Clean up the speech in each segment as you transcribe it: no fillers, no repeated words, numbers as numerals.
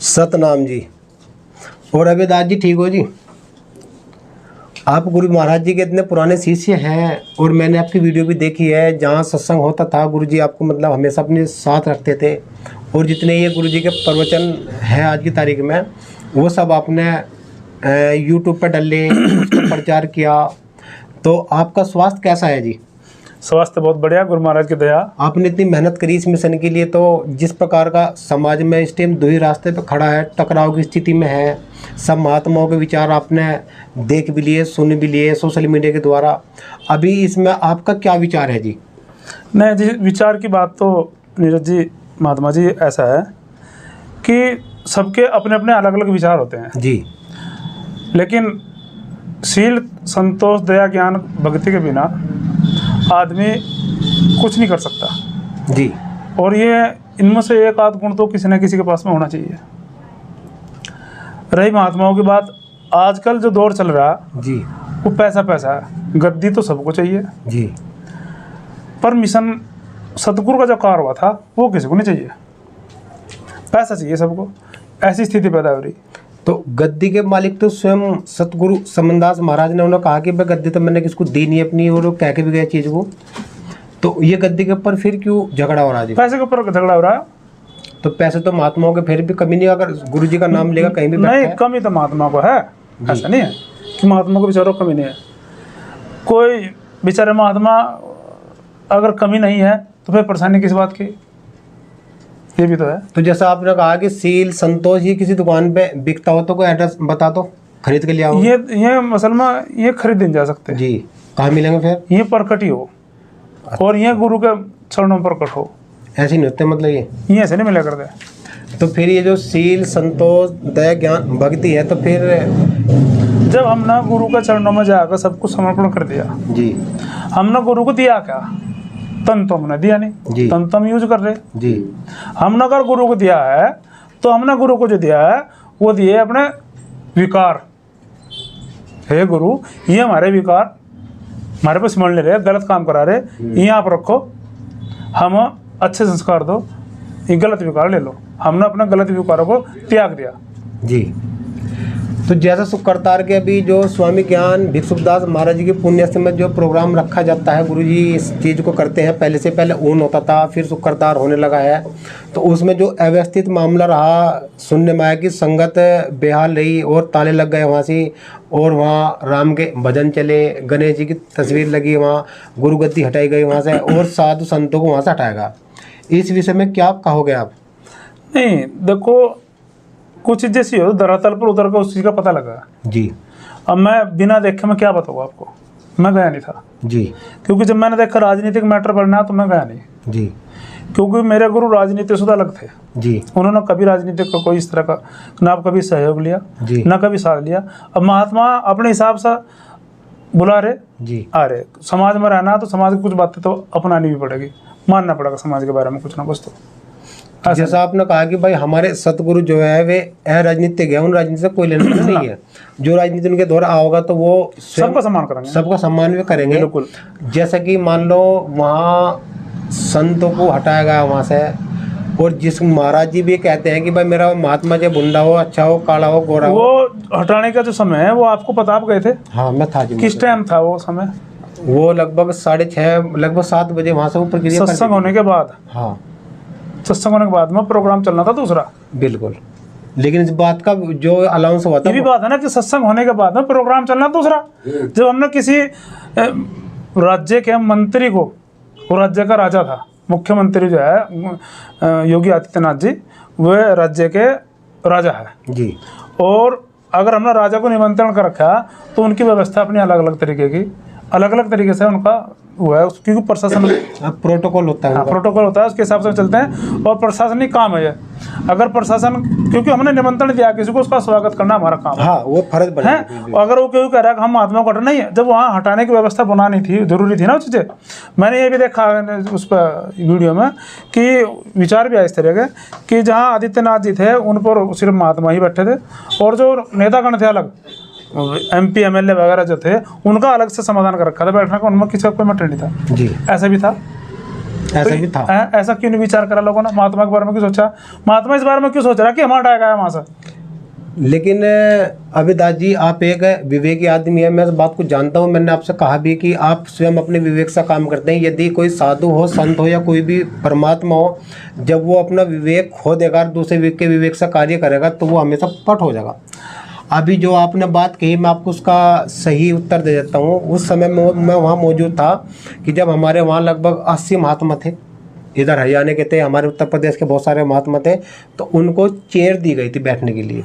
सतनाम जी। और अभेदास जी ठीक हो जी? आप गुरु महाराज जी के इतने पुराने शिष्य हैं और मैंने आपकी वीडियो भी देखी है, जहाँ सत्संग होता था गुरु जी आपको मतलब हमेशा अपने साथ रखते थे। और जितने ये गुरु जी के प्रवचन हैं आज की तारीख में, वो सब आपने यूट्यूब पर डाले, उसका प्रचार किया। तो आपका स्वास्थ्य कैसा है जी? स्वास्थ्य बहुत बढ़िया, गुरु महाराज की दया। आपने इतनी मेहनत करी इस मिशन के लिए, तो जिस प्रकार का समाज में इस टाइम दो ही रास्ते पे खड़ा है, टकराव की स्थिति में है, सब महात्माओं के विचार आपने देख भी लिए, सुन भी लिए सोशल मीडिया के द्वारा। अभी इसमें आपका क्या विचार है जी? नहीं जी, विचार की बात तो नीरज जी, महात्मा जी, ऐसा है कि सबके अपने अपने अलग अलग विचार होते हैं जी, लेकिन शील, संतोष, दया, ज्ञान, भक्ति के बिना आदमी कुछ नहीं कर सकता जी। और ये इनमें से एक आध गुण तो किसी न किसी के पास में होना चाहिए। रही महात्माओं की बात, आजकल जो दौर चल रहा जी वो पैसा पैसा है। गद्दी तो सबको चाहिए जी, पर मिशन सतगुरु का जो कार्य हुआ था वो किसी को नहीं चाहिए, पैसा चाहिए सबको। ऐसी स्थिति पैदा हो रही। तो गद्दी के मालिक तो स्वयं सतगुरु समनदास महाराज ने उन्होंने कहा कि भाई गद्दी तो मैंने किसको दी नहीं अपनी, और वो कह के भी गए चीज़ को। तो ये गद्दी के ऊपर फिर क्यों झगड़ा हो रहा है जी? पैसे के ऊपर झगड़ा हो रहा है। तो पैसे तो महात्माओं के फिर भी कमी नहीं, अगर गुरु जी का नाम लेगा कहीं भी नहीं, कमी तो महात्मा को है, ऐसा नहीं है कि महात्मा को बेचारों को कमी नहीं है। कोई बेचारे महात्मा अगर कमी नहीं है तो फिर परेशानी किस बात की, ये भी तो है। तो जैसा आपने कहा कि सील, संतोष, ये किसी दुकान पे बिकता हो तो कोई एड्रेस बता दो, खरीद के ले आओ। ये असल में ये खरीद नहीं जा सकते जी, कहाँ मिलेंगे फिर? ये प्रकट ही हो और ये गुरु के चरणों पर प्रकट हो, ऐसे नहीं होते मतलब ये ऐसे नहीं मिला करते। तो फिर ये जो सील, संतोष, दया, ज्ञान, भक्ति है, तो फिर जब हमने गुरु के चरणों में जाकर सब कुछ समर्पण कर दिया, जी, हमने गुरु को दिया क्या? तन तो हमने दिया नहीं, जी, तन तो हम यूज कर रहे। जी, हमने अगर गुरु को दिया है तो हमने गुरु को जो दिया है वो दिए अपने विकार। हे गुरु, ये हमारे विकार हमारे पे स्मरण ले रहे, गलत काम करा रहे, ये आप रखो, हम अच्छे संस्कार दो, ये गलत विकार ले लो। हमने अपने गलत विकारों को त्याग दिया। जी। तो जैसा सुखकर्तार के अभी जो स्वामी ज्ञान भिक्षुदास महाराज जी के पुण्य में जो प्रोग्राम रखा जाता है, गुरु जी इस चीज़ को करते हैं। पहले से पहले ऊन होता था, फिर सुखकर्तार होने लगा है। तो उसमें जो अव्यवस्थित मामला रहा, सुनने में आया कि संगत बेहाल रही और ताले लग गए वहाँ से, और वहाँ राम के भजन चले, गणेश जी की तस्वीर लगी, वहाँ गुरु गद्दी हटाई गई वहाँ से, और साधु संतों को वहाँ से हटाया गया। इस विषय में क्या कहोगे आप? नहीं, देखो कुछ चीज़ जैसी हो धरातल पर उतर कर उस चीज़ का पता लगा जी। अब मैं बिना देखे मैं क्या बताऊँ आपको, मैं गया नहीं था जी, क्योंकि जब मैंने देखा राजनीतिक मैटर पढ़ना तो मैं गया नहीं जी, क्योंकि मेरे गुरु राजनीति शुदा अलग थे जी। उन्होंने कभी राजनीति का कोई इस तरह का ना कभी सहयोग लिया जी, ना कभी साथ लिया। अब महात्मा अपने हिसाब से बुला रहे जी, आ रहे, समाज में रहना तो समाज की कुछ बातें तो अपनानी भी पड़ेगी, मानना पड़ेगा समाज के बारे में कुछ ना कुछ। तो जैसा आपने कहा कि भाई हमारे सतगुरु जो है वे राजनीतिक है, उन राजनीति से कोई लेना देना नहीं है। जो राजनीति उनके द्वारा होगा तो वो सबका सम्मान करेंगे, सबका सम्मान भी करेंगे। बिल्कुल। जैसा कि मान लो वहाँ संतों को हटाया गया वहाँ से, और जिस महाराज जी भी कहते हैं कि भाई मेरा महात्मा जो बुंदा हो, अच्छा हो, काला हो, गोरा हो, वो हटाने का जो समय है वो आपको पता, आप गए थे? हाँ, मैं था जी। किस टाइम था वो समय? वो लगभग 6:30 लगभग 7 बजे वहाँ से वो प्रक्रिया सत्संग होने के बाद। हाँ, सत्संग होने के बाद में प्रोग्राम चलना था दूसरा। बिल्कुल। लेकिन इस बात का जो अलाउंस हुआ था, ये भी बात है ना कि सत्संग होने के बाद में प्रोग्राम चलना दूसरा। जब हमने किसी राज्य के मंत्री को, वो राज्य का राजा था, मुख्यमंत्री जो है योगी आदित्यनाथ जी, वे राज्य के राजा है जी। और अगर हमने राजा को निमंत्रण कर रखा तो उनकी व्यवस्था अपनी अलग अलग तरीके की, अलग अलग तरीके से उनका हुआ है, क्योंकि प्रशासन प्रोटोकॉल होता है। हाँ, प्रोटोकॉल होता है, उसके हिसाब से चलते हैं और प्रशासनिक काम है ये। अगर प्रशासन, क्योंकि हमने निमंत्रण दिया किसी को, उसका स्वागत करना हमारा काम है। हाँ, वो फर्ज बना है। अगर वो क्यों कह रहा है कि हम महात्मा को हटाना ही है, जब वहाँ हटाने की व्यवस्था बनानी थी, जरूरी थी ना वो चीज़ें। मैंने ये भी देखा उस पर वीडियो में कि विचार भी आए इस तरह के कि जहाँ आदित्यनाथ जी थे उन पर सिर्फ महात्मा ही बैठे थे, और जो नेतागण थे अलग, MP MLA वगैरह जो थे, उनका अलग से समाधान कर रखा था बैठने का, उनमें किसी का कोई मैटर नहीं था जी। ऐसा भी था। ऐसा भी था। ऐसा क्यों नहीं विचार करा लोगों ने? महात्मा के बारे में क्यों सोचा? महात्मा इस बारे में क्यों सोच रहा कि हमारा हटाया गया वहां से? लेकिन अभिदास जी, आप एक विवेकी आदमी है, मैं इस बात को जानता हूँ, मैंने आपसे कहा भी कि आप स्वयं अपने विवेक से काम करते हैं। यदि कोई साधु हो, संत हो या कोई भी परमात्मा हो, जब वो अपना विवेक खो देगा और दूसरे के विवेक से कार्य करेगा तो वो हमेशा पट हो जाएगा। अभी जो आपने बात कही, मैं आपको उसका सही उत्तर दे देता हूँ। उस समय मैं वहाँ मौजूद था कि जब हमारे वहाँ लगभग 80 महात्मा थे, इधर हरियाणा के थे, हमारे उत्तर प्रदेश के बहुत सारे महात्मा थे, तो उनको चेयर दी गई थी बैठने के लिए,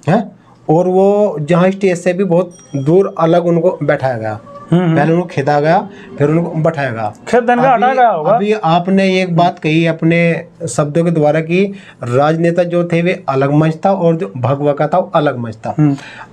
है। और वो जहाँ स्टेज से भी बहुत दूर अलग उनको बैठाया गया। पहले उनको खिदा गया, फिर उनको बैठाया गया, हटाया गया होगा। अभी आपने एक बात कही अपने शब्दों के द्वारा कि राजनेता जो थे वे अलग मंच था और जो भगवा था वो अलग मंच था।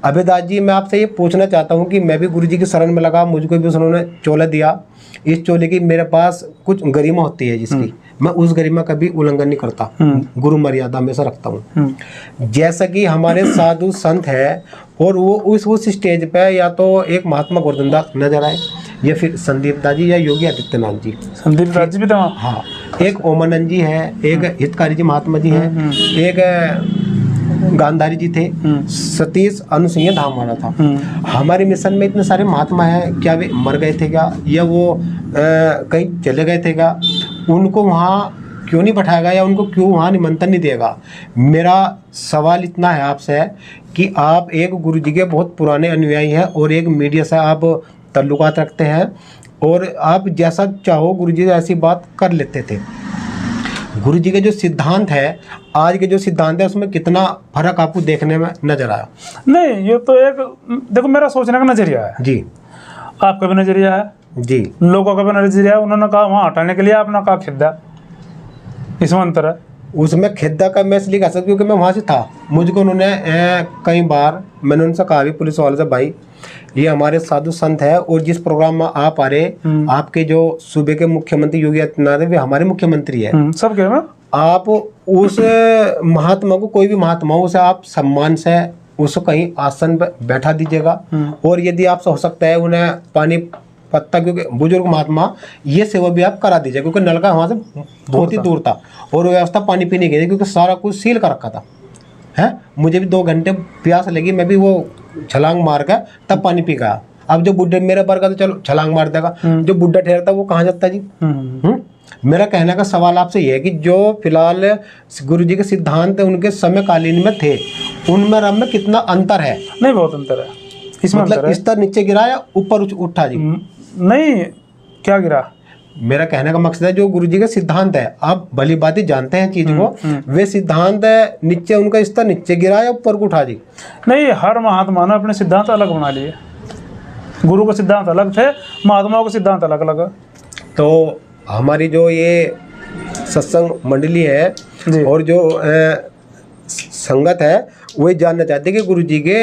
अभिदास जी, मैं आपसे ये पूछना चाहता हूँ कि मैं भी गुरु जी की शरण में लगा, मुझको भी उन्होंने चोला दिया। इस चोले की मेरे पास कुछ गरिमा होती है जिसकी मैं उस गरिमा का भी उल्लंघन नहीं करता, गुरु मर्यादा हमेशा रखता हूँ। जैसा कि हमारे साधु संत है और वो उस स्टेज पे या तो एक महात्मा गोवर्धन दास नजर आए, या फिर संदीप दास जी या योगी आदित्यनाथ जी। संदीप दास जी भी था वहाँ। हाँ, एक ओमानंद जी है, एक हितकारी जी महात्मा जी है, एक गांधारी जी थे, सतीश अनुसिंह धाम वाला था। हमारे मिशन में इतने सारे महात्मा हैं, क्या वे मर गए थे क्या, या वो कहीं चले गए थे क्या? उनको वहाँ क्यों नहीं बैठाया गया या उनको क्यों वहाँ निमंत्रण नहीं देगा? मेरा सवाल इतना है आपसे कि आप एक गुरु जी के बहुत पुराने अनुयायी हैं और एक मीडिया से आप ताल्लुकात रखते हैं और आप जैसा चाहो गुरु जी ऐसी बात कर लेते थे। गुरु जी के जो सिद्धांत है, आज के जो सिद्धांत है, उसमें कितना फर्क आपको देखने में नजर आया? नहीं, ये तो एक देखो मेरा सोचने का नजरिया है जी, आपका भी नजरिया है जी, लोगों का भी नजरिया है। उन्होंने कहा वहाँ हटाने के लिए, आपने कहा खिद्दा, इसमें अंतर है। उसमें खिद्दा का मैं इसलिए कह सकता क्योंकि मैं वहाँ से था। मुझको उन्होंने कई बार मैंने उनसे कहा भी, पुलिस वाले से, भाई ये हमारे साधु संत है और जिस प्रोग्राम में आप आ रहे, आपके जो सूबे के मुख्यमंत्री योगी आदित्यनाथ वे हमारे मुख्यमंत्री है, सब कह आप उस महात्मा को, कोई भी महात्मा उसे आप सम्मान से उसको कहीं आसन पर बैठा दीजिएगा। और यदि आपसे हो सकता है उन्हें पानी पत्ता, क्योंकि बुजुर्ग महात्मा, ये सेवा भी आप करा दीजिए, क्योंकि नलका वहाँ से बहुत ही दूर था और व्यवस्था पानी पीने की थी क्योंकि सारा कुछ सील कर रखा था, है। मुझे भी 2 घंटे प्यास लगी, मैं भी वो छलांग मार कर तब पानी पी गया। अब जो बुढ़े मेरे वर्ग तो चलो छलांग मार देगा, जो बुढ़ा ठहरता वो कहाँ जाता जी? मेरा कहने का सवाल आपसे ये है कि जो फिलहाल गुरु जी के सिद्धांत उनके समकालीन में थे, उनमें अब में कितना अंतर है? नहीं, बहुत अंतर है इसमें। मतलब स्तर नीचे गिरा या ऊपर उठा जी? नहीं, क्या गिरा? मेरा कहने का मकसद है जो गुरु जी का सिद्धांत है, आप भली बात ही जानते हैं चीज को, वे सिद्धांत नीचे, उनका स्तर नीचे गिरा या ऊपर को उठा जी? नहीं, हर महात्मा ने अपने सिद्धांत अलग बना लिए। गुरु के सिद्धांत अलग थे, महात्माओं के सिद्धांत अलग अलग। तो हमारी जो ये सत्संग मंडली है और जो संगत है, वो ये जानना चाहते हैं कि गुरु जी के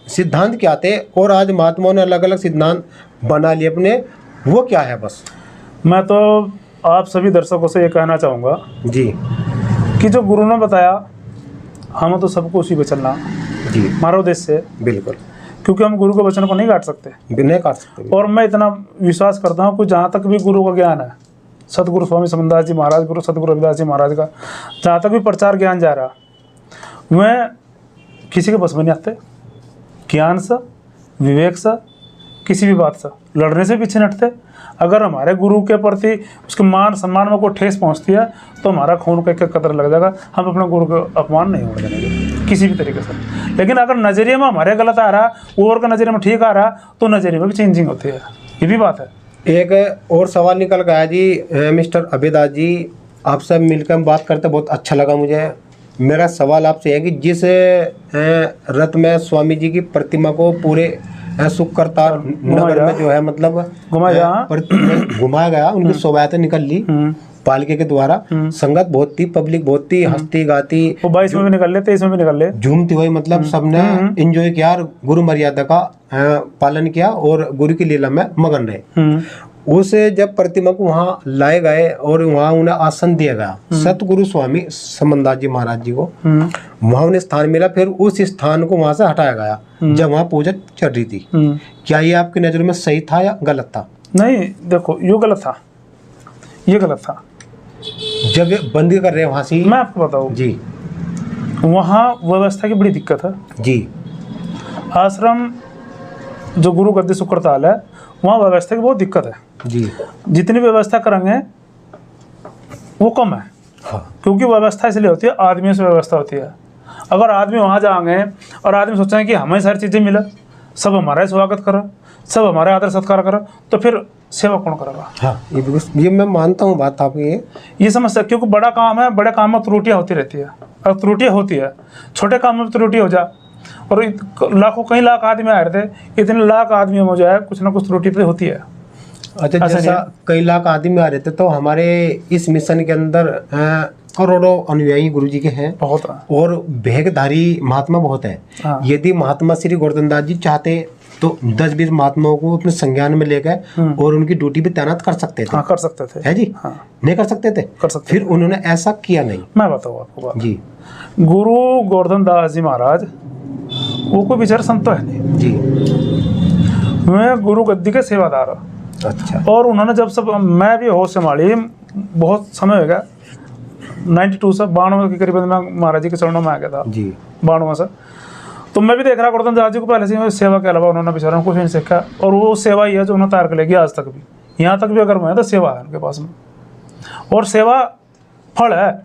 सिद्धांत क्या थे और आज महात्माओं ने अलग अलग सिद्धांत बना लिए अपने, वो क्या है? बस मैं तो आप सभी दर्शकों से ये कहना चाहूँगा जी कि जो गुरु ने बताया, हमें तो सबको उसी पे चलना जी, हमारा उद्देश्य है। बिल्कुल, क्योंकि हम गुरु के वचन को नहीं काट सकते, नहीं काट सकते। और मैं इतना विश्वास करता हूँ कि जहाँ तक भी गुरु का ज्ञान है, सतगुरु स्वामी समनदास जी महाराज, गुरु सतगुरु रविदास जी महाराज का जहाँ तक भी प्रचार ज्ञान जा रहा, वह किसी के बस में नहीं आते। ज्ञान से, विवेक से, किसी भी बात से लड़ने से पीछे नहीं हटते। अगर हमारे गुरु के प्रति उसके मान सम्मान में कोई ठेस पहुंचती है तो हमारा खून का एक कतरा लग जाएगा। हम अपने गुरु को अपमान नहीं होने देंगे किसी भी तरीके से। लेकिन अगर नज़रिए में हमारे गलत आ रहा, वो और का नज़रिए में ठीक आ रहा, तो नज़रिए में भी चेंजिंग होती है। ये भी बात है। एक और सवाल निकल गया जी, मिस्टर अभिदास जी, आपसे मिलकर बात करते बहुत अच्छा लगा मुझे। मेरा सवाल आपसे है कि जिस रथ में स्वामी जी की प्रतिमा को पूरे सुकरतार नगर में जो है मतलब घुमाया गया, उनकी शोभायात्रा निकल ली पालके के द्वारा, संगत बहुत थी, पब्लिक बहुत थी, हंसती गाती, वो 22 में भी निकल ले, 23 में भी निकल ले, झूमती हुई, मतलब सबने एंजॉय किया, गुरु मर्यादा का पालन किया और गुरु की लीला में मगन रहे। उसे जब प्रतिमा को वहाँ लाए गए और वहाँ उन्हें आसन दिया गया, सतगुरु स्वामी समनदास जी महाराज जी को वहाँ उन्हें स्थान मिला, फिर उस स्थान को वहाँ से हटाया गया जब वहाँ पूजा चल रही थी। क्या ये आपकी नज़र में सही था या गलत था? नहीं, देखो, यो गलत था। ये गलत था। जब ये बंदी कर रहे हैं वहाँ से, मैं आपको बताऊँ जी वहाँ व्यवस्था की बड़ी दिक्कत है। जी आश्रम जो गुरु गद्दी शुक्रताल है वहाँ व्यवस्था की बहुत दिक्कत है। जी जितनी व्यवस्था करेंगे वो कम है, हाँ क्योंकि व्यवस्था इसलिए होती है, आदमियों से व्यवस्था होती है। अगर आदमी वहाँ जाएंगे और आदमी सोचेंगे कि हमें सारी चीज़ें मिले, सब हमारा स्वागत करें, सब हमारे आदर सत्कार करें, तो फिर सेवा कौन करेगा? हाँ, ये मैं मानता हूँ बात आपकी। ये समस्या, क्योंकि बड़ा काम है, बड़े काम में त्रुटियाँ होती रहती है, और त्रुटियाँ होती है, छोटे काम में त्रुटि हो जा, और लाखों कई लाख आदमी आ रहे थे, इतने लाख आदमियों में जो है कुछ ना कुछ त्रुटि तो होती है। अच्छा, जैसा कई लाख आदमी आ रहे थे, तो हमारे इस मिशन के अंदर करोड़ों अनुयायी गुरुजी के हैं, बहुत, और भेगधारी महात्मा बहुत है। हाँ। यदि महात्मा श्री गोवर्धन दास जी चाहते तो 10-20 महात्माओं को अपने संज्ञान में लेकर और उनकी ड्यूटी पे तैनात कर सकते थे। हाँ, कर सकते थे। है जी? हाँ। नहीं कर सकते थे? कर सकते फिर उन्होंने ऐसा किया नहीं। मैं बताऊँ आपको बात। जी गुरु गोवर्धन दास जी महाराज वो कोई बेचारे संत तो है नहीं जी। मैं गुरु गद्दी के सेवादार हूँ। अच्छा। और उन्होंने जब सब, मैं भी होश संभाली बहुत समय हो गया, 92 से 92 के करीब मैं महाराज जी के चरणों में आ गया था जी 92 से। तो मैं भी देख रहा गोवर्धन दास जी को पहले से सेवा के अलावा उन्होंने बेचारा कुछ नहीं सीखा, और वो सेवा ही है जो उन्होंने तैयार कर लेगी आज तक भी। यहाँ तक भी अगर मैं तो सेवा है उनके पास में, और सेवा फल है,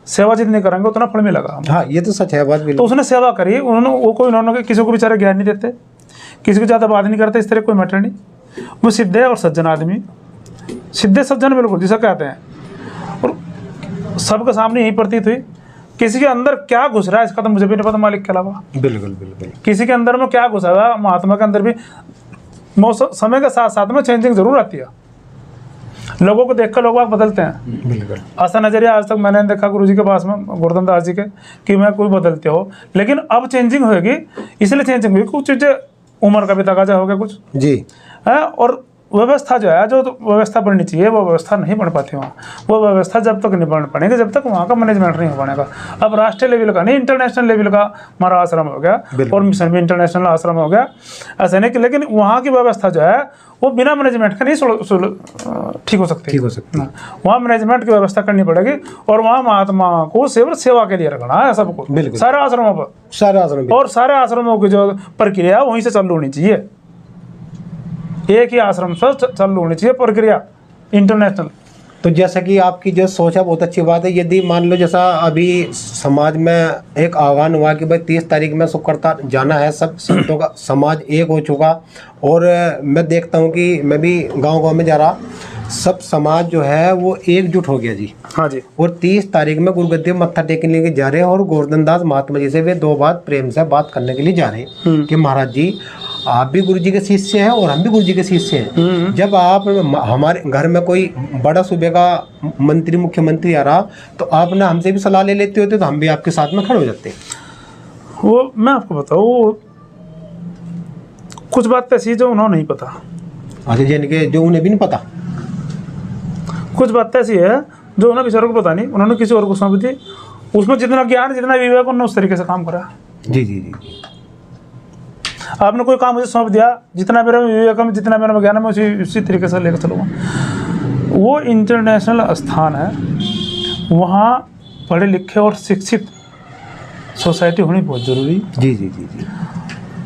सेवा जितनी करेंगे उतना फल मिलेगा। हाँ, ये तो सच है बात तो उसने सेवा करी, उन्होंने किसी को बेचारे ज्ञान नहीं देते, किसी को ज़्यादा बात नहीं करते, इस तरह कोई मैटर नहीं। वो सिद्धे और सज्जन आदमी, सिद्धे सज्जन बिल्कुल जिसे कहते हैं, और सबके सामने यही प्रतीत हुई। किसी के अंदर क्या घुस रहा है इसका तो मुझे भी नहीं पता, मालिक के अलावा। बिल्कुल बिल्कुल। किसी के अंदर में क्या घुसा हुआ है, महात्मा के अंदर भी मौसम समय के साथ साथ में चेंजिंग जरूर आती है। लोगों को देखकर लोग बदलते हैं। बिल्कुल। ऐसा नजरिया आज तक मैंने देखा गुरुजी के पास में, गोवर्धन दास जी के, कि मैं कोई बदलते हो, लेकिन अब चेंजिंग होगी, इसलिए चेंजिंग हुई। कुछ चीज़ें उम्र का भी तकाजा हो गया कुछ जी है, और व्यवस्था जो है, जो व्यवस्था बननी चाहिए वो व्यवस्था नहीं बन पाती वहाँ। वो व्यवस्था जब तक नहीं बन पाएगी जब तक वहाँ का मैनेजमेंट नहीं हो पाएगा। अब राष्ट्रीय लेवल का नहीं, इंटरनेशनल लेवल का हमारा आश्रम हो गया, और मिशन भी इंटरनेशनल आश्रम हो गया, ऐसा नहीं कि, लेकिन वहाँ की व्यवस्था जो है वो बिना मैनेजमेंट के नहीं ठीक हो सकती। वहाँ मैनेजमेंट की व्यवस्था करनी पड़ेगी, और वहाँ महात्मा को सिर्फ सेवा के लिए रखना है सबको, सारे आश्रमों पर, सारे आश्रम, और सारे आश्रमों की जो प्रक्रिया वहीं से चालू होनी चाहिए, एक ही आश्रम से चालू होनी चाहिए प्रक्रिया इंटरनेशनल। तो जैसा कि आपकी जो सोच है बहुत अच्छी बात है। यदि मान लो जैसा अभी समाज में एक आह्वान हुआ कि भाई 30 तारीख में शुक्रता जाना है, सब संतों का समाज एक हो चुका, और मैं देखता हूँ कि मैं भी गांव-गांव में जा रहा, सब समाज जो है वो एकजुट हो गया जी। हाँ जी। और 30 तारीख में गुरुगद्दी में मत्था टेकने के लिए जा रहे हैं, और गोवर्धन दास महात्मा जी से वे 2 बात प्रेम से बात करने के लिए जा रहे हैं कि महाराज जी आप भी गुरु जी के शिष्य हैं और हम भी गुरु जी के शिष्य हैं। जब आप हमारे घर में कोई बड़ा सूबे का मंत्री मुख्यमंत्री आ रहा, तो आप ना हमसे भी सलाह ले लेते होते, तो हम भी आपके साथ में खड़े हो जाते। वो मैं आपको बताऊँ, कुछ बात ऐसी जो उन्होंने नहीं पता। अच्छा, यानी कि जो उन्हें भी नहीं पता, कुछ बात ऐसी है जो उन्हें बेचारों को पता नहीं, उन्होंने किसी और को सौंप दी, उसमें जितना ज्ञान जितना विवेक उन्होंने उस तरीके से काम करा। जी जी जी। आपने कोई काम मुझे सौंप दिया, जितना मेरे में विवेक में, जितना मेरे में ज्ञान है, मैं उसी तरीके से लेकर चलूँगा। वो इंटरनेशनल स्थान है, वहाँ पढ़े लिखे और शिक्षित सोसाइटी होनी बहुत ज़रूरी। जी जी जी जी।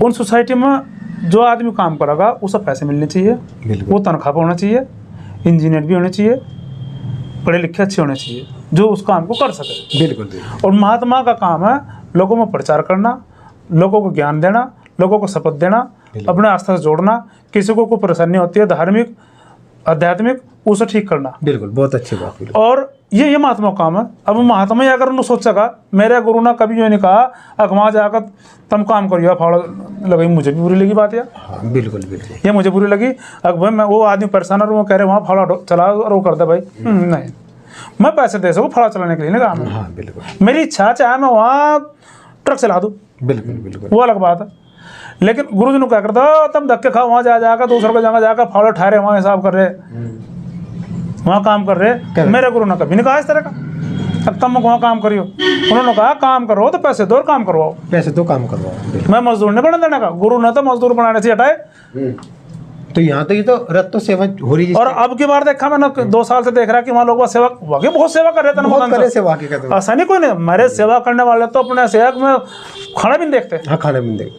उन सोसाइटी में जो आदमी काम करेगा उसे पैसे मिलने चाहिए, वो तनख्वाह पर होना चाहिए, इंजीनियर भी होने चाहिए, पढ़े लिखे अच्छे होने चाहिए, जो उस काम को कर सके। बिल्कुल। और महात्मा का काम है लोगों में प्रचार करना, लोगों को ज्ञान देना, लोगों को शपथ देना, अपने आस्था से जोड़ना, किसी को कोई परेशानी होती है धार्मिक आध्यात्मिक, उसे ठीक करना। बिल्कुल, बहुत अच्छी बात। और ये महात्मा का काम है। अब महात्मा अगर उन्होंने सोचेगा, मेरे गुरु ने कभी जो नहीं कहा अब वहाँ जाकर तुम काम करिए, फाड़ लगी, मुझे भी बुरी लगी बात यार। हाँ, बिल्कुल बिल्कुल, ये मुझे बुरी लगी। अब भाई मैं वो आदमी परेशान और वो कह रहे वहाँ फाड़ा चला और वो कर दे भाई, नहीं, मैं पैसे दे सकूँ फाड़ा चलाने के लिए नहीं काम। हाँ बिल्कुल, मेरी इच्छा चाहे मैं वहाँ ट्रक चला दूँ, बिल्कुल बिल्कुल, वो अलग बात है। लेकिन गुरु जी ने क्या करता, तुम धक्के खाओ वहाँ जाकर, दूसरों को जगह जाकर फावड़े ठहरे वहाँ हिसाब कर रहे, वहाँ काम कर रहे। मेरे गुरु ने कभी नहीं कहा इस तरह का, अब तुम वहाँ काम करियो। उन्होंने कहा काम करो तो पैसे दो और काम करवाओ, पैसे तो काम करवाओ। मैं मजदूर नहीं बना देने का। गुरु ने तो मजदूर बनाने से हटाए, तो यहाँ तो ये तो रथ तो सेवा हो रही है। और अब की बार देखा मैंने 2 साल से देख रहा कि वहाँ लोग सेवा वाकई बहुत सेवा कर रहे थे। बहुत करे सेवा की कहते हैं। ऐसा नहीं कोई नहीं, मेरे सेवा करने वाले तो अपने सेवक में खाना भी नहीं देखते। हाँ, खाने पीने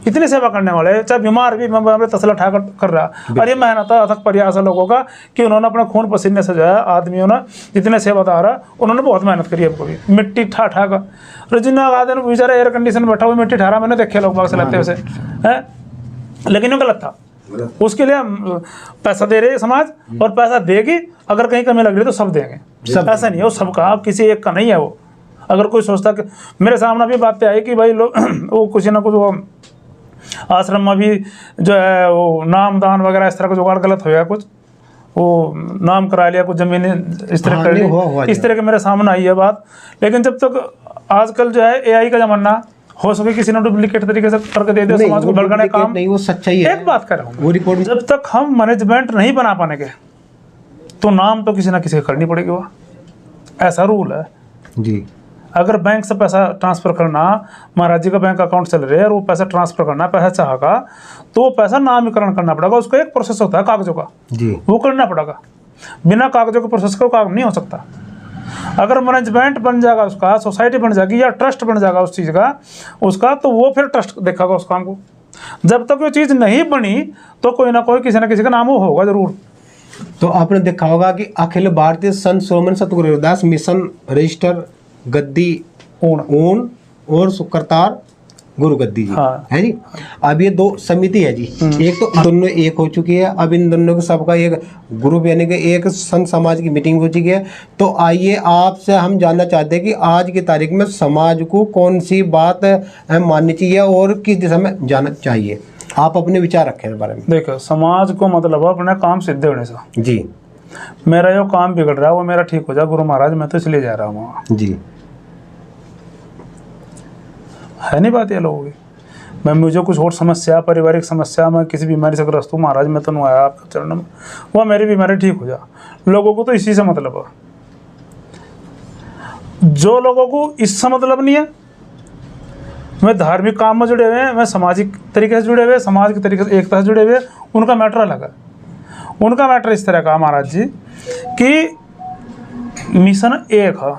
इतनी सेवा करने वाले, चाहे बीमार भी मैं तसला उठा कर रहा। और ये मेहनत अथक प्रयास है लोगों का कि उन्होंने अपने खून पसीने से जो है आदमियों ने जितने सेवादार है उन्होंने बहुत मेहनत करी है। कभी मिट्टी ठा कर रजिना आदमी ने बेचारा एयर कंडीशन बैठा हुआ मिट्टी ठहरा, मैंने देखे लोग बाग से लेते हुए हैं, लेकिन वो गलत था। उसके लिए पैसा दे रहे समाज, और पैसा देगी, अगर कहीं कमी लग रही तो सब देंगे। ऐसा नहीं है वो सबका, किसी एक का नहीं है वो। अगर कोई सोचता कि मेरे सामने भी बातें आई कि भाई लोग वो कुछ ना कुछ वो आश्रम में भी जो है वो नाम दान वगैरह इस तरह का जुगाड़ गलत हो गया, कुछ वो नाम करा लिया, कुछ जमीन इस तरह कर ली, इस तरह के मेरे सामने आई है बात। लेकिन जब तक आजकल जो है AI का जमाना हो सके किसी ने डुप्लीकेट तरीके से करके दे दे समाज को भड़काने काम, नहीं वो सच्चाई है। एक बात कर रहा हूँ वो रिपोर्ट, जब तक हम मैनेजमेंट नहीं बना पाने के तो नाम तो किसी ना किसी करनी पड़ेगी, वो ऐसा रूल है जी। अगर बैंक से पैसा ट्रांसफर करना, महाराज जी का बैंक अकाउंट चल रहे है और वो पैसा ट्रांसफर करना, पैसा चाहेगा तो वो पैसा नामकरण करना पड़ेगा। उसका एक प्रोसेस होता है कागजों का जी, वो करना पड़ेगा। बिना कागजों के प्रोसेस का काम नहीं हो सकता। अगर मैनेजमेंट बन जाएगा उसका, सोसाइटी बन जाएगी या ट्रस्ट बन जाएगा उस चीज़ का उसका, तो वो फिर ट्रस्ट देखेगा उस काम को। जब तक वो चीज़ नहीं बनी तो कोई ना कोई किसी ना किसी का नाम वो होगा जरूर। तो आपने देखा होगा कि अखिल भारतीय संत शिरोमणि सतगुरु रविदास मिशन रजिस्टर गद्दी ऊन और सुकरतार गुरु गद्दी जी, हाँ। है जी। अब ये 2 समिति है जी, एक तो दोनों एक हो चुकी है। अब इन दोनों के सबका एक ग्रुप यानी कि एक संत समाज की मीटिंग हो चुकी है। तो आइए आपसे हम जानना चाहते हैं कि आज की तारीख में समाज को कौन सी बात माननी चाहिए और किस दिशा में जाना चाहिए। आप अपने विचार रखें इस बारे में। देखो, समाज को मतलब अपने काम सिद्ध होने से जी, मेरा जो काम बिगड़ रहा है वो मेरा ठीक हो जाए गुरु महाराज, मैं तो इसलिए जा रहा हूँ वहाँ। जी, है नहीं बात ये लोगों की। मैं मुझे कुछ और समस्या, पारिवारिक समस्या, मैं किसी बीमारी से ग्रस्त हूँ, महाराज मैं तो नहीं आया आपके चरणों में, वह मेरी बीमारी ठीक हो जा। लोगों को तो इसी से मतलब है। जो लोगों को इससे मतलब नहीं है, मैं धार्मिक काम में जुड़े हुए हैं, मैं सामाजिक तरीके से जुड़े हुए, समाज के तरीके से एकता से जुड़े हुए, उनका मैटर अलग है। उनका मैटर इस तरह का महाराज जी कि मिशन एक है।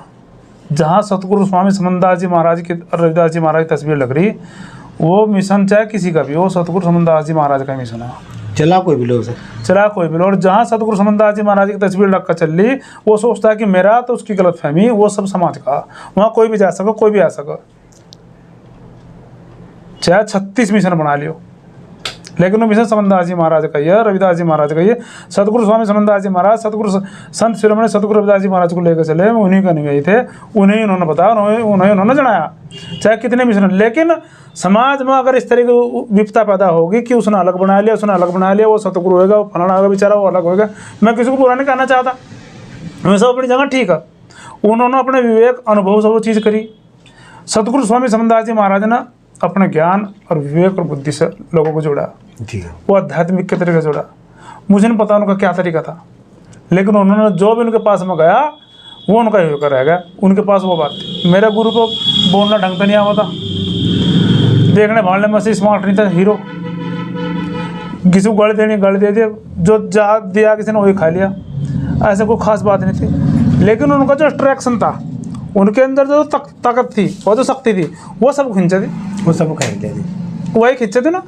जहाँ सतगुरु स्वामी समनदास जी महाराज की, रविदास जी महाराज की तस्वीर लग रही, वो मिशन चाहे किसी का भी हो, सतगुरु समनदास जी महाराज का मिशन है। चला कोई भी लोग से, चला कोई भी। और जहाँ सतगुरु समनदास जी महाराज की तस्वीर लग कर चल रही, वो सोचता है कि मेरा, तो उसकी गलतफहमी, वो सब समाज का। वहाँ कोई भी जा सको, कोई भी आ सको, चाहे 36 मिशन बना लियो, लेकिन वो मिशन समनदास जी महाराज का ही है, रविदास जी महाराज का ही है। सतगुरु स्वामी समनदास जी महाराज सतगुरु संत शिरोमणि सतगुरु रविदास जी महाराज को लेकर चले, उन्हीं का अनुयायी थे, उन्हें उन्होंने बताया, उन्होंने जनाया, चाहे कितने मिशन। लेकिन समाज में अगर इस तरह की विपता पैदा होगी कि उसने अलग बना लिया, उसने अलग बना लिया, वो सतगुरु होगा, वो फलाना होगा, बेचारा वो अलग होगा, मैं किसी को बुरा नहीं कहना चाहता, मैं सब अपनी जगह ठीक है। उन्होंने अपने विवेक अनुभव से वो चीज़ करी। सतगुरु स्वामी समनदास जी महाराज ने अपने ज्ञान और विवेक और बुद्धि से लोगों को जोड़ा जी, वो आध्यात्मिक के तरीके से जोड़ा। मुझे नहीं पता उनका क्या तरीका था, लेकिन उन्होंने जो भी उनके पास में गया वो उनका ही होकर रह गया। उनके पास वो बात थी। मेरे गुरु को बोलना ढंग पे नहीं आवा था, देखने भालने में से स्मार्ट नहीं था, हीरो। किसी को गाली देनी गाली दे दी, जो जा दिया किसी ने वही खा लिया, ऐसे कोई खास बात नहीं थी। लेकिन उनका जो अट्रैक्शन था, उनके अंदर जो ताकत थी और जो शक्ति थी, वो सब खींचे थी, वो सब खरीदते थे, वही खींचे थे ना।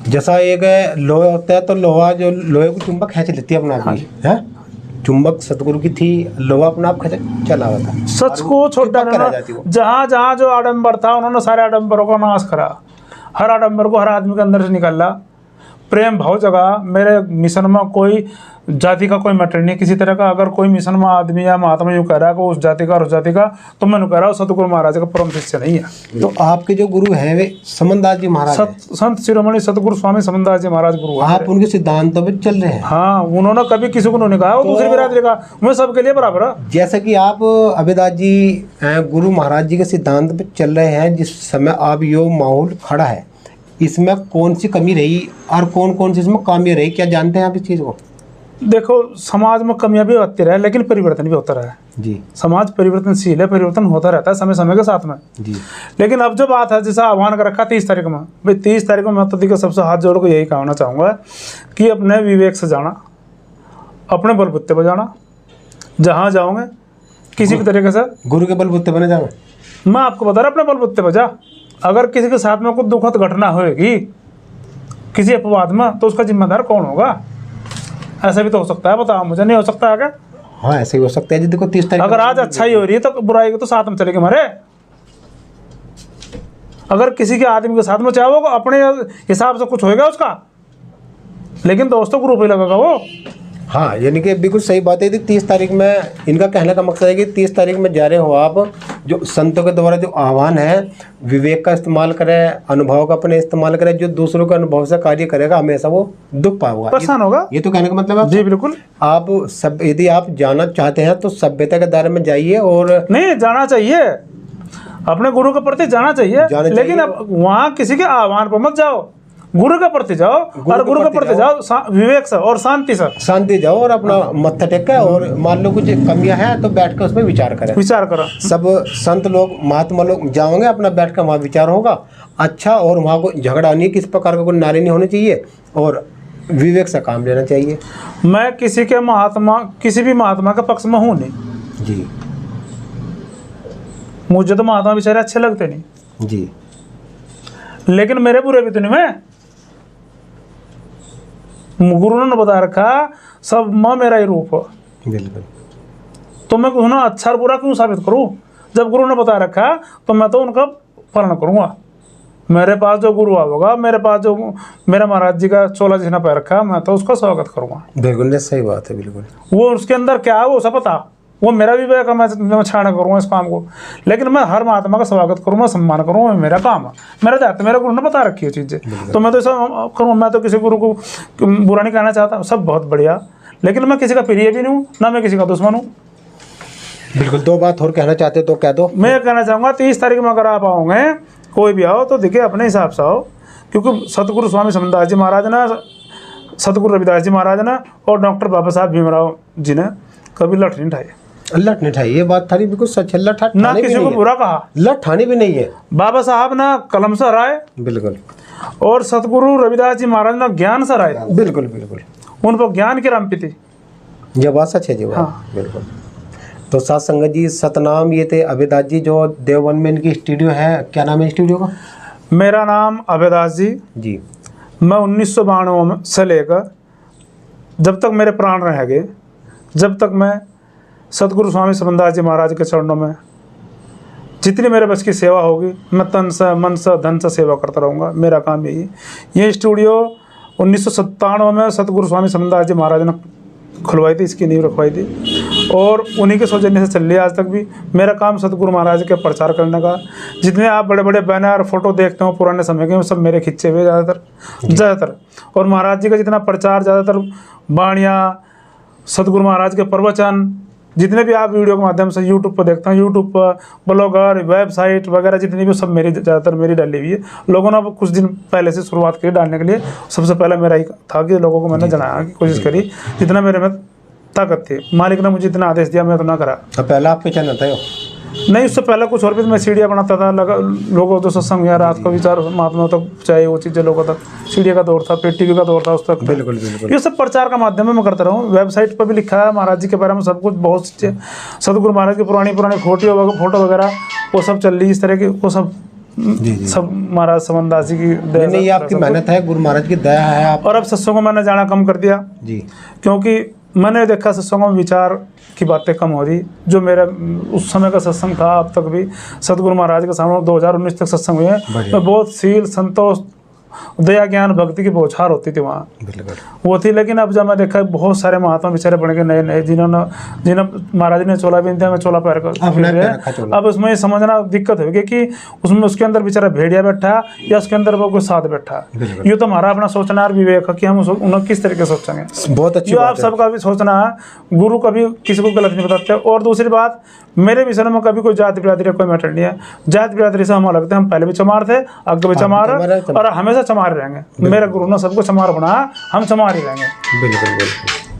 जैसा एक लोहा होता है तो लोहा जो लोहे को चुंबक खींच लेती है अपना आप ही, है। चुंबक सतगुरु की थी, लोहा अपना आप खींच चला हुआ था। सच को छोटा जहाँ जहाँ जो आडंबर था, उन्होंने सारे आडंबरों का नाश करा। हर आडंबर को हर आदमी के अंदर से निकाला, प्रेम भाव जगह। मेरे मिशन में कोई जाति का कोई मैटर नहीं किसी तरह का। अगर कोई मिशन में आदमी या महात्मा यूँ कह रहा है कि उस जाति का और उस जाति का, तो मैं कह रहा हूँ सतगुरु महाराज का परम शिष्य नहीं है। तो आपके जो गुरु हैं वे समनदास जी महाराज हैं। संत शिरोमणि सतगुरु स्वामी समनदास जी महाराज गुरु हैं। आप उनके सिद्धांतों पे चल रहे हैं। हाँ, उन्होंने कभी किसी को नहीं कहा वो दूसरी बिरादरी का, मैं सबके लिए बराबर है। जैसे कि आप अभिदास जी गुरु महाराज जी के सिद्धांत पे चल रहे हैं, जिस समय आप यो माहौल खड़ा है, इसमें कौन सी कमी रही और कौन कौन सी इसमें खामी रही, क्या जानते हैं आप इस चीज़ को? देखो, समाज में कमियां भी होती रहे, लेकिन परिवर्तन भी होता रहा है जी। समाज परिवर्तनशील है, परिवर्तन होता रहता है समय समय के साथ में जी। लेकिन अब जो बात है, जैसा आह्वान कर रखा 30 तारीख में, भाई 30 तारीख को मैं तो देखिए सबसे हाथ जोड़ को यही कहना चाहूँगा कि अपने विवेक से जाना, अपने बलबूते पर जाना, जहाँ जाओगे किसी भी तरीके से गुरु के बलबूते बने जाओ। मैं आपको बता रहा अपने बलबूते पर जा। अगर किसी के साथ में कोई दुखद घटना होगी किसी अपवाद में, तो उसका जिम्मेदार कौन होगा? ऐसा भी तो हो सकता है, बताओ मुझे, नहीं हो सकता है क्या? हाँ ऐसे ही हो सकता है जी। देखो 30 तारीख अगर आज अच्छाई हो रही है तो बुराई को तो साथ में चलेगी हमारे। अगर किसी के आदमी के साथ में चाहे वो अपने हिसाब से कुछ होएगा उसका, लेकिन दोस्तों ग्रुप ही लगेगा वो। हाँ यानी कि बिल्कुल सही बात है। 30 तारीख में इनका कहने का मकसद है कि 30 तारीख में जा रहे हो आप, जो संतों के द्वारा जो आह्वान है, विवेक का इस्तेमाल करें, अनुभव का अपने इस्तेमाल करें, जो दूसरों के अनुभव से कार्य करेगा हमेशा वो दुख पाएगा, परेशान होगा। ये तो कहने का मतलब है जी बिल्कुल। आप सब यदि आप जाना चाहते हैं तो सभ्यता के दायरे में जाइए। और नहीं जाना चाहिए, अपने गुरु के प्रति जाना चाहिए, लेकिन अब वहाँ किसी के आह्वान पर मत जाओ, गुरु के प्रति जाओ। और गुरु के प्रति जाओ विवेक से और शांति से, शांति जाओ और अपना मत्था टेका, और मान लो कुछ कमियां हैं तो बैठ कर उसमें विचार करें। विचार करो। सब संत लोग महात्मा लोग जाओगे, अपना बैठ कर वहाँ विचार होगा अच्छा, और वहाँ को झगड़ा नहीं, किस प्रकार का कोई नारे नहीं होने चाहिए, और विवेक से काम लेना चाहिए। मैं किसी के महात्मा, किसी भी महात्मा के पक्ष में हूँ नहीं जी। मुझे तो महात्मा बेचारे अच्छे लगते नहीं जी, लेकिन मेरे बुरे भी तो नहीं। मैं गुरु ने बता रखा सब माँ मेरा ही रूप है, बिल्कुल। तो मैं उन्हें अच्छा और बुरा क्यों साबित करूं? जब गुरु ने बता रखा तो मैं तो उनका पालन करूंगा। मेरे पास जो गुरु होगा, मेरे पास जो मेरा महाराज जी का चोला जिसने पैर रखा, मैं तो उसका स्वागत करूंगा। बिल्कुल सही बात है। बिल्कुल वो उसके अंदर क्या है वो सब पता, वो मेरा भी विवेक है, मैं छाना करूँगा इस काम को, लेकिन मैं हर महात्मा का स्वागत करूँगा, सम्मान करूँगा, मेरा काम है, मेरा दायित्व, मेरा गुरु ने बता रखी है चीज़ें, तो मैं तो ऐसा करूँ। मैं तो किसी गुरु को बुरा नहीं कहना चाहता, सब बहुत बढ़िया, लेकिन मैं किसी का प्रिय भी नहीं हूँ, ना मैं किसी का दुश्मन हूँ। बिल्कुल। दो बात और कहना चाहते तो कह दो। मैं कहना चाहूँगा 30 तारीख में अगर आप आओगे, कोई भी आओ तो देखिए अपने हिसाब से आओ, क्योंकि सतगुरु स्वामी समदास जी महाराज ने, सतगुरु रविदास जी महाराज ने और डॉक्टर बाबा साहब भीमराव जी ने कभी लठ नहीं उठाई। लठ नहीं उठाई, ये बात थारी बिल्कुल सच है। लठ ना किसी को बुरा कहा, लठ ठानी भी नहीं है। बाबा साहब ने कलम से हराए, बिल्कुल, और सतगुरु रविदास जी महाराज ने ज्ञान से हराए। बिल्कुल बिल्कुल। उन पर ज्ञान की राम पीती। ये बात सच है जी। हाँ। बिल्कुल। तो साथ संगत जी, सतनाम ये थे अभयदास जी, जो देववन में इनकी स्टूडियो है। क्या नाम है स्टूडियो का? मेरा नाम अभयदास जी। जी। मैं 1992 से लेकर जब तक मेरे प्राण रहेंगे, जब तक मैं सतगुरु स्वामी समदास जी महाराज के चरणों में जितनी मेरे बस की सेवा होगी, मैं तन से, मन से, धन से सेवा करता रहूँगा। मेरा काम यही। ये स्टूडियो 1997 में सतगुरु स्वामी समदास जी महाराज ने खुलवाई थी, इसकी नींव रखवाई थी, और उन्हीं के सौजन्य से चल रही है आज तक भी। मेरा काम सतगुरु महाराज के प्रचार करने का। जितने आप बड़े बड़े बैनर फोटो देखते हो पुराने समय के, वो सब मेरे खिंचे हुए ज़्यादातर। और महाराज जी का जितना प्रचार, ज़्यादातर बाणियाँ, सतगुरु महाराज के प्रवचन, जितने भी आप वीडियो के माध्यम से यूट्यूब पर देखते हैं, यूट्यूब पर ब्लॉगर, वेबसाइट वगैरह जितनी भी, सब मेरी ज़्यादातर मेरी डाली हुई है। लोगों ने कुछ दिन पहले से शुरुआत की डालने के लिए। सबसे पहले मेरा ही था कि लोगों को मैंने जनाया की कोशिश करी, जितना मेरे में ताकत थी। मालिक ने मुझे इतना आदेश दिया, मैं तो ना करा। पहला आपके चैनल था? नहीं, उससे पहले कुछ और भी मैं सीढ़ियाँ बनाता था, लोगों तो सत्संग या रात को विचार महात्मा तक चाहिए वो चीज़ें लोगों तक। सीढ़िया का दौर था, पेट टीवी का दौर था उस तक। बिल्कुल बिल्कुल। ये सब प्रचार का माध्यम में मैं करता रहूँ। वेबसाइट पर भी लिखा है महाराज जी के बारे में सब कुछ, बहुत सतगुरु महाराज की पुरानी फोटो वगैरह वो सब चल रही, इस तरह की वो सब जी। सब महाराज समदास जी की दया। नहीं, आपकी मेहनत है, गुरु महाराज की दया है आप। और अब सत्संगों में मैंने जाना कम कर दिया जी, क्योंकि मैंने देखा सत्संगों में विचार की बातें कम हो रही। जो मेरा उस समय का सत्संग था, अब तक भी सतगुरु महाराज के सामने 2019 तक सत्संग हुए हैं, तो बहुत सील, संतोष, दया, ज्ञान, भक्ति की बौछार होती थी वहाँ, वो थी। लेकिन अब जब मैं देखा बहुत सारे महात्मा बेचारे बन के नए, जिन्हें महाराज ने चोला भी दिया, मैं चोला पैर कर, अब उसमें ये समझना दिक्कत होगी कि उसमें उसके अंदर बेचारा भेड़िया बैठा या उसके अंदर वो कोई साध बैठा। ये तो हमारा अपना सोचना और विवेक है कि हम उन्हें किस तरीके से सोचेंगे। बहुत अच्छी आप सबका भी सोचना है। गुरु कभी किसी को गलत नहीं बताते। और दूसरी बात, मेरे विषय में कभी कोई जाति बिरादरी कोई मैटर नहीं है। जाति बिरादरी से हम लगते हैं, हम पहले भी चमार थे, आगे भी चमार और हमेशा चमार रहेंगे। मेरा गुरु ने सबको चमार बनाया, हम चमार ही रहेंगे। बिल्कुल बिल्कुल।